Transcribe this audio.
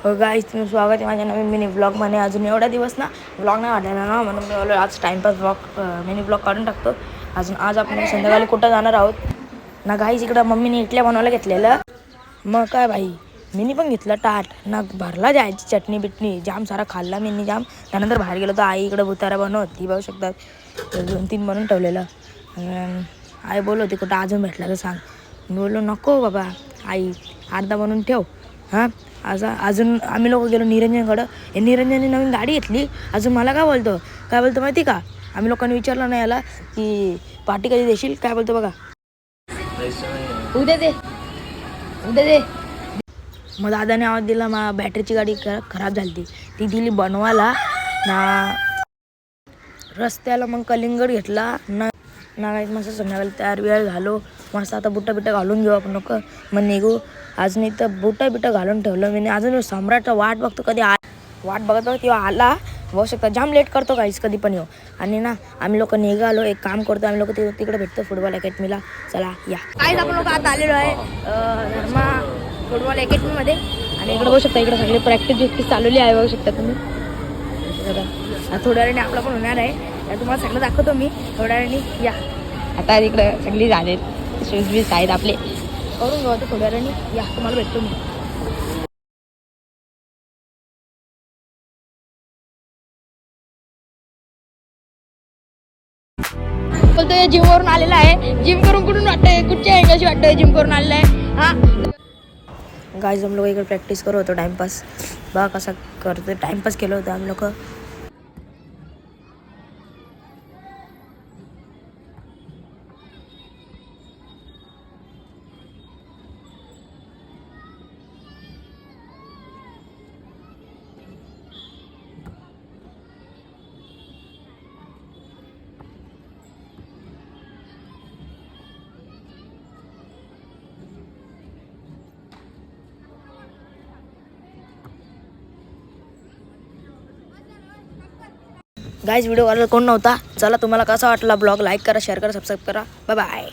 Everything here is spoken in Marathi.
गाईज तुम्ही स्वागत आहे माझ्या नवीन मिनी ब्लॉगमध्ये. अजून एवढा दिवस ना ब्लॉग नाही वाढलेला ना, म्हणून मी बोललो आज टाईमपास मिनी ब्लॉग काढून टाकतो. आज आपण संध्याकाळी कुठं जाणार आहोत ना गाईज. इकडं मम्मीने इडल्या बनवायला घेतलेलं. मग काय भाई मीनी पण घेतलं ताट ना, भरला जायची चटणी बिटणी जाम सारा खाल्ला मीनी जाम. त्यानंतर बाहेर गेलो तर आई इकडं बुतारा बनवत ती बघू शकतात. 2-3 बनवून ठेवलेलं. आई बोलत होती कुठं अजून भेटला तर सांग. मी बोललो नको बाबा आई, अर्धा बनवून ठेव. हां अजून आम्ही लोक गेलो निरंजनकडं. हे निरंजनने नवीन गाडी घेतली. अजून मला काय बोलतो माहिती का, आम्ही लोकांनी विचारलं नाही याला की पार्टी कधी देशील. काय बोलतो बघा, उद्या दे. मग दादाने आवाज दिला, मग बॅटरीची गाडी खराब झाली ती दिली बनवायला ना. रस्त्याला मग कलिंगड घेतला ना काही मस्त संध्याकाळी तयार वेळ झालो. मस्त आता बुट्टा घालून घेऊ आपण नको मग निघू. आज नाही तर बुट्टा घालून ठेवलं मी. अजून सम्राटचा वाट बघतो कधी वाट बघत तेव्हा आला. बघू शकता जाम लेट करतो काहीच कधी पण येऊ. आणि ना आम्ही लोक निघालो. एक काम करतो आम्ही लोक तिकडे भेटतो फुटबॉल अकॅडमीला. चला या काहीच आपण लोक आता आलेलो आहे धर्मा फुटबॉल अकॅडमीमध्ये. आणि इकडे बघू शकता, इकडे सगळी प्रॅक्टिस चालवली आहे बघू शकता तुम्ही. थोड्या वेळाने आपला पण होणार आहे. तुम्हाला सगळं दाखवतो मी थोड्या वेळाने. या आता इकडं सगळी झाले शूज आहेत आपले, करून घेऊ थोड्या वेळाने. या तुम्हाला भेटतो मी. बोलतो जिमवरून आलेला आहे. जिम करून कुठून वाटतंय, कुठच्या अँगलची वाटतंय जिम करून आलेला आहे. हां गाईज हम लोग इकडे प्रॅक्टिस करू होतो टाइमपास. बघा कसा करतो टाइमपास केलं होतं आम्ही लोक. गाईज व्हिडिओ करायला कोण नव्हता. चला तुम्हाला कसा वाटला ब्लॉग, लाईक करा, शेअर करा, सबस्क्राईब करा. Bye bye.